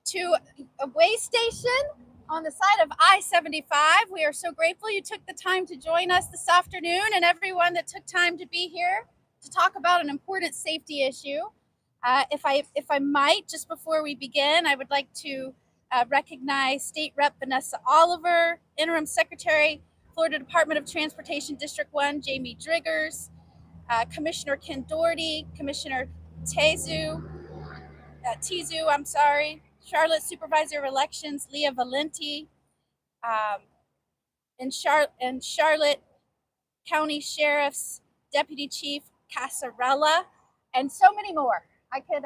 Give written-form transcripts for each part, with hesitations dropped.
to a way station on the side of I-75. We are so grateful you took the time to join us this afternoon, and everyone that took time to be here to talk about an important safety issue. If I might, just before we begin, I would like to recognize State Rep Vanessa Oliver, Interim Secretary, Florida Department of Transportation District 1, Jamie Driggers, Commissioner Ken Doherty, Commissioner Tizu, Charlotte Supervisor of Elections, Leah Valenti, and Charlotte County Sheriff's Deputy Chief Casarella, and so many more. I could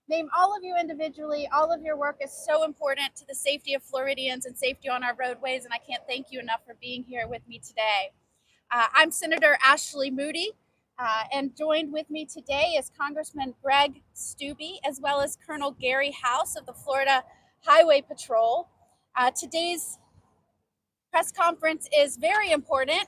name all of you individually. All of your work is so important to the safety of Floridians and safety on our roadways, and I can't thank you enough for being here with me today. I'm Senator Ashley Moody, and joined with me today is Congressman Greg Steube, as well as Colonel Gary House of the Florida Highway Patrol. Today's press conference is very important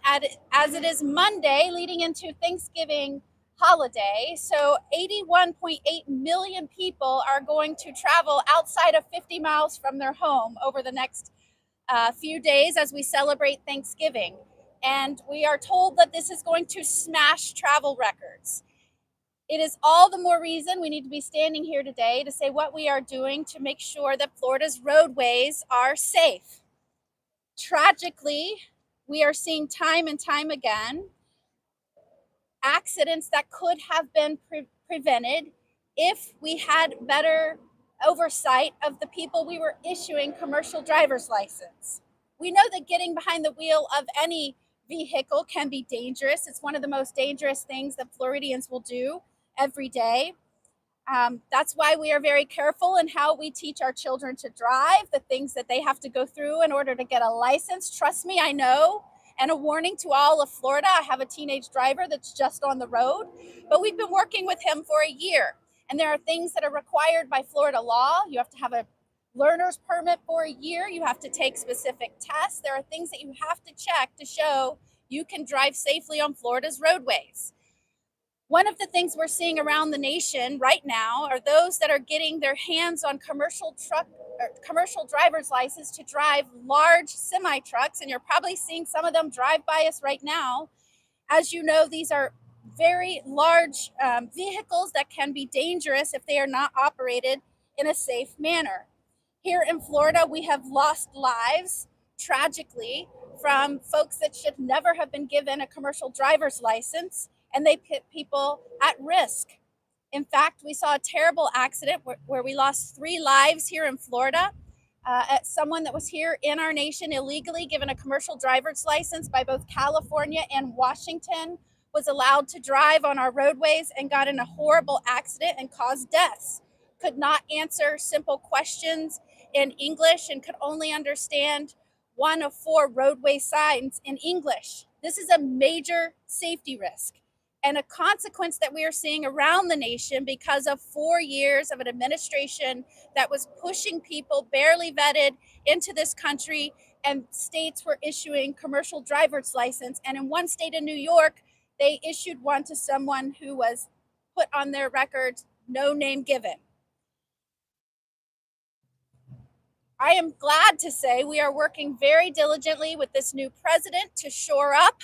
as it is Monday leading into Thanksgiving holiday. So 81.8 million people are going to travel outside of 50 miles from their home over the next few days as we celebrate Thanksgiving. And we are told that this is going to smash travel records. It is all the more reason we need to be standing here today to say what we are doing to make sure that Florida's roadways are safe. Tragically, we are seeing time and time again accidents that could have been prevented if we had better oversight of the people we were issuing commercial driver's license. We know that getting behind the wheel of any vehicle can be dangerous. It's one of the most dangerous things that Floridians will do every day. That's why we are very careful in how we teach our children to drive, the things that they have to go through in order to get a license. Trust me, I know. And a warning to all of Florida, I have a teenage driver that's just on the road, but we've been working with him for a year. And there are things that are required by Florida law. You have to have a learner's permit for a year. You have to take specific tests. There are things that you have to check to show you can drive safely on Florida's roadways. One of the things we're seeing around the nation right now are those that are getting their hands on commercial driver's license to drive large semi trucks, and you're probably seeing some of them drive by us right now. As you know, these are very large vehicles that can be dangerous if they are not operated in a safe manner. Here in Florida, we have lost lives, tragically, from folks that should never have been given a commercial driver's license, and they put people at risk. In fact, we saw a terrible accident where we lost 3 lives here in Florida. At someone that was here in our nation illegally given a commercial driver's license by both California and Washington was allowed to drive on our roadways and got in a horrible accident and caused deaths. Could not answer simple questions in English and could only understand 1 of 4 roadway signs in English. This is a major safety risk and a consequence that we are seeing around the nation because of 4 years of an administration that was pushing people barely vetted into this country, and states were issuing commercial driver's license. And in one state in New York, they issued one to someone who was put on their record, no name given. I am glad to say we are working very diligently with this new president to shore up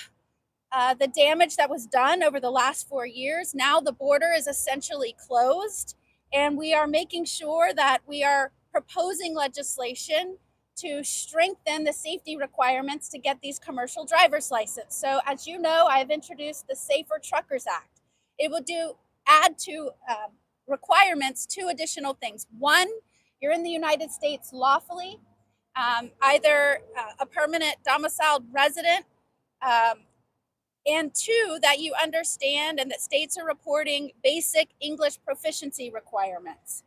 the damage that was done over the last 4 years. Now the border is essentially closed, and we are making sure that we are proposing legislation to strengthen the safety requirements to get these commercial driver's license. So as you know, I've introduced the Safer Truckers Act. It will add to requirements 2 additional things. 1, you're in the United States lawfully, either a permanent domiciled resident, and 2, that you understand and that states are reporting basic English proficiency requirements.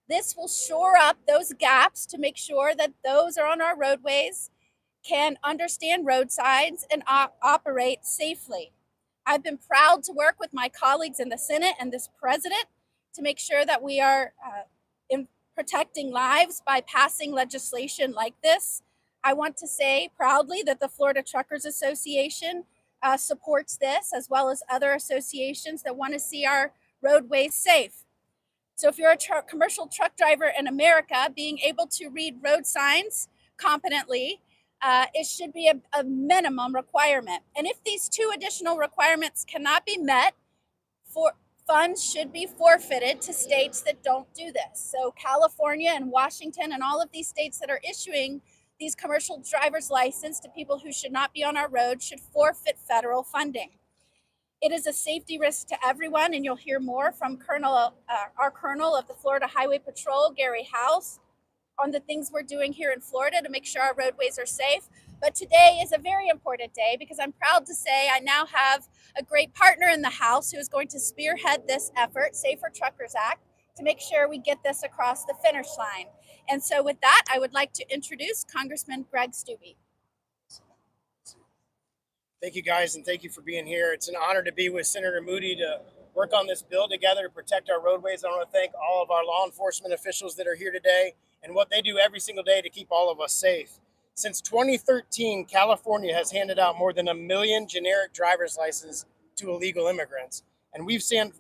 This will shore up those gaps to make sure that those are on our roadways can understand road signs and operate safely. I've been proud to work with my colleagues in the Senate and this president to make sure that we are protecting lives by passing legislation like this. I want to say proudly that the Florida Truckers Association supports this, as well as other associations that want to see our roadways safe. So if you're a commercial truck driver in America, being able to read road signs competently, it should be a minimum requirement. And if these two additional requirements cannot be met, for funds should be forfeited to states that don't do this. So California and Washington and all of these states that are issuing these commercial driver's license to people who should not be on our roads should forfeit federal funding. It is a safety risk to everyone, and you'll hear more from our Colonel of the Florida Highway Patrol, Gary House, on the things we're doing here in Florida to make sure our roadways are safe. But today is a very important day because I'm proud to say I now have a great partner in the House who is going to spearhead this effort, Safer Truckers Act, to make sure we get this across the finish line. And so with that, I would like to introduce Congressman Greg Steube. Thank you guys, and thank you for being here. It's an honor to be with Senator Moody to work on this bill together to protect our roadways. I want to thank all of our law enforcement officials that are here today and what they do every single day to keep all of us safe. Since 2013, California has handed out more than 1 million generic driver's licenses to illegal immigrants. And we've seen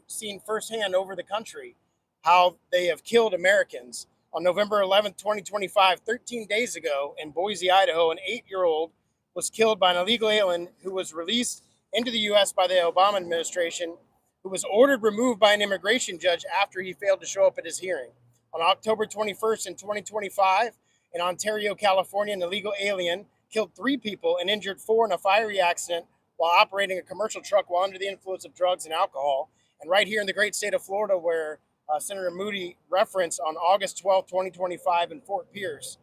firsthand over the country how they have killed Americans. On November 11th, 2025, 13 days ago in Boise, Idaho, an 8-year-old was killed by an illegal alien who was released into the U.S. by the Obama administration, who was ordered removed by an immigration judge after he failed to show up at his hearing. On October 21st in 2025, in Ontario, California, an illegal alien killed 3 people and injured 4 in a fiery accident while operating a commercial truck while under the influence of drugs and alcohol. And right here in the great state of Florida, where Senator Moody referenced, on August 12, 2025 in Fort Pierce,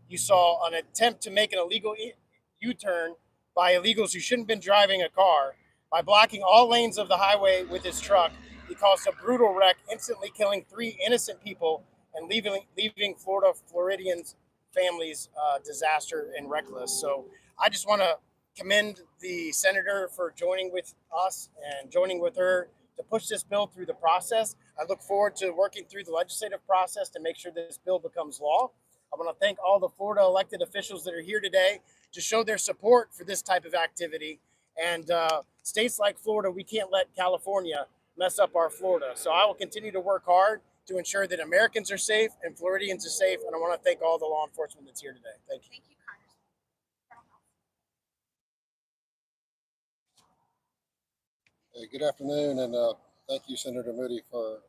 you saw an attempt to make an illegal U-turn by illegals who shouldn't have been driving a car. By blocking all lanes of the highway with his truck, he caused a brutal wreck, instantly killing 3 innocent people and leaving Floridians' families disaster and reckless. So I just want to commend the senator for joining with us and joining with her to push this bill through the process. I look forward to working through the legislative process to make sure this bill becomes law. I want to thank all the Florida elected officials that are here today to show their support for this type of activity. And states like Florida, we can't let California mess up our Florida. So I will continue to work hard to ensure that Americans are safe and Floridians are safe. And I want to thank all the law enforcement that's here today. Thank you. Thank you, Hey, good afternoon, and thank you, Senator Moody, for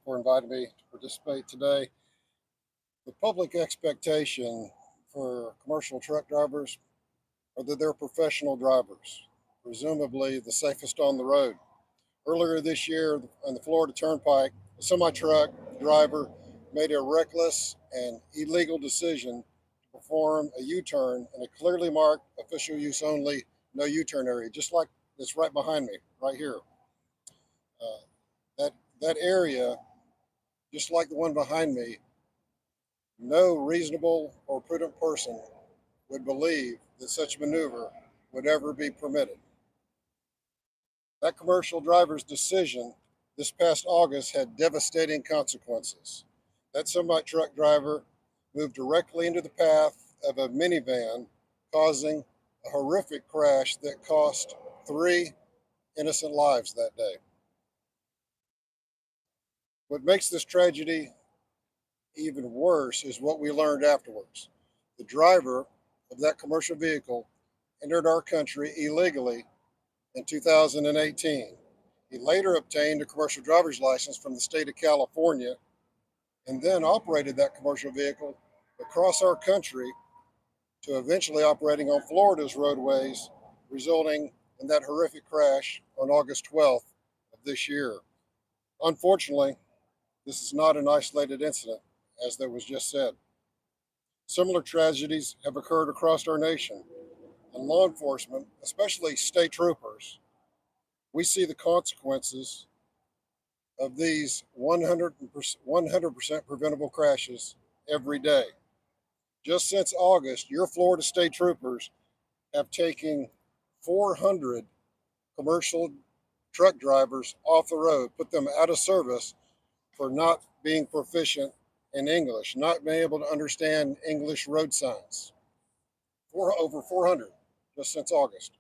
inviting me to participate today. The public expectation for commercial truck drivers are that they're professional drivers, presumably the safest on the road. Earlier this year on the Florida Turnpike, a semi-truck driver made a reckless and illegal decision to perform a U-turn in a clearly marked official use only no U-turn area, just like this right behind me, right here. That area, just like the one behind me, no reasonable or prudent person would believe that such maneuver would ever be permitted. That commercial driver's decision this past August had devastating consequences. That semi-truck driver moved directly into the path of a minivan, causing a horrific crash that cost 3 innocent lives that day. What makes this tragedy even worse is what we learned afterwards. The driver of that commercial vehicle entered our country illegally in 2018. He later obtained a commercial driver's license from the state of California and then operated that commercial vehicle across our country to eventually operating on Florida's roadways, resulting in that horrific crash on August 12th of this year. Unfortunately, this is not an isolated incident, as that was just said. Similar tragedies have occurred across our nation, and law enforcement, especially state troopers, we see the consequences of these 100% preventable crashes every day. Just since August, your Florida state troopers have taken 400 commercial truck drivers off the road, put them out of service for not being proficient in English, not being able to understand English road signs. Over 400 just since August.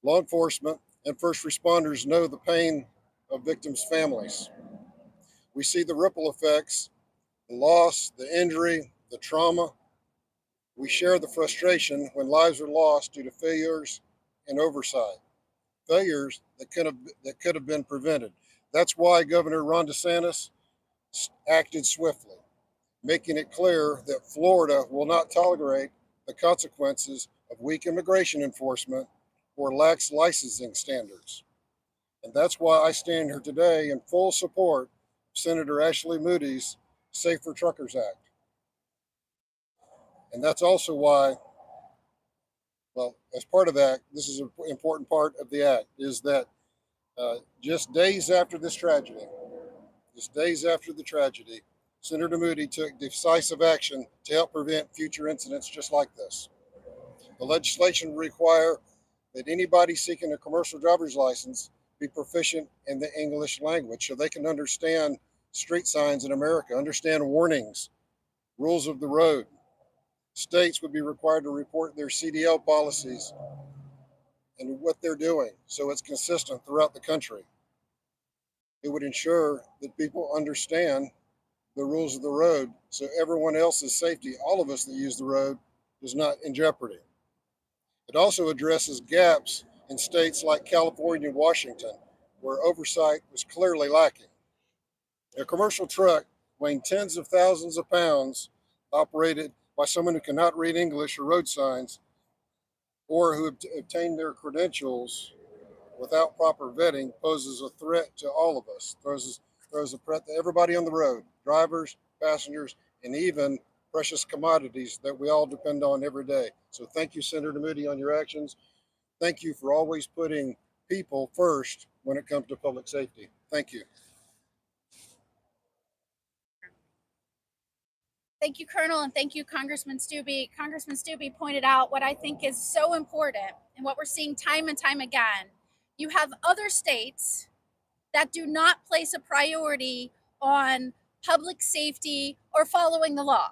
Law enforcement and first responders know the pain of victims' families. We see the ripple effects, the loss, the injury, the trauma. We share the frustration when lives are lost due to failures and oversight, failures that could have been prevented. That's why Governor Ron DeSantis acted swiftly, making it clear that Florida will not tolerate the consequences of weak immigration enforcement or lax licensing standards. And that's why I stand here today in full support of Senator Ashley Moody's Safer Truckers Act. And that's also why, well, as part of that, this is an important part of the act, is that just days after this tragedy, just days after the tragedy, Senator Moody took decisive action to help prevent future incidents just like this. The legislation will require that anybody seeking a commercial driver's license be proficient in the English language so they can understand street signs in America, understand warnings, rules of the road. States would be required to report their CDL policies and what they're doing so it's consistent throughout the country. It would ensure that people understand the rules of the road so everyone else's safety, all of us that use the road, is not in jeopardy. It also addresses gaps in states like California and Washington, where oversight was clearly lacking. A commercial truck weighing tens of thousands of pounds, operated by someone who cannot read English or road signs, or who obtained their credentials without proper vetting, poses a threat to all of us, throws a threat to everybody on the road, drivers, passengers, and even precious commodities that we all depend on every day. So thank you, Senator Moody, on your actions. Thank you for always putting people first when it comes to public safety. Thank you. Thank you, Colonel, and thank you, Congressman Stubbe. Congressman Stubbe pointed out what I think is so important and what we're seeing time and time again. You have other states that do not place a priority on public safety or following the law.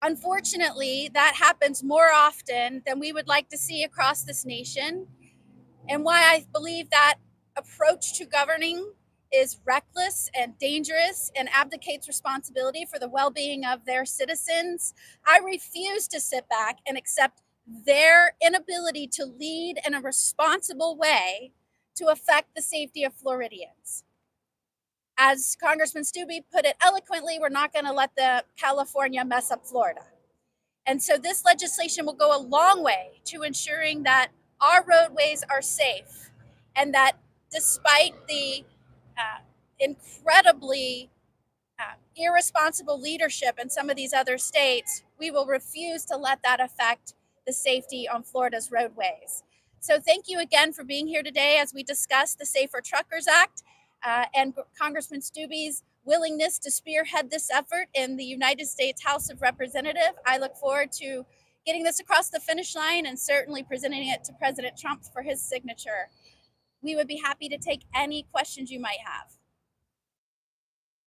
Unfortunately, that happens more often than we would like to see across this nation, and why I believe that approach to governing is reckless and dangerous and abdicates responsibility for the well-being of their citizens. I refuse to sit back and accept their inability to lead in a responsible way to affect the safety of Floridians. As Congressman Stubbe put it eloquently, we're not going to let the California mess up Florida. And so this legislation will go a long way to ensuring that our roadways are safe, and that despite the incredibly irresponsible leadership in some of these other states, we will refuse to let that affect the safety on Florida's roadways. So thank you again for being here today as we discuss the Safer Truckers Act and Congressman Stubbe's willingness to spearhead this effort in the United States House of Representatives. I look forward to getting this across the finish line and certainly presenting it to President Trump for his signature. We would be happy to take any questions you might have.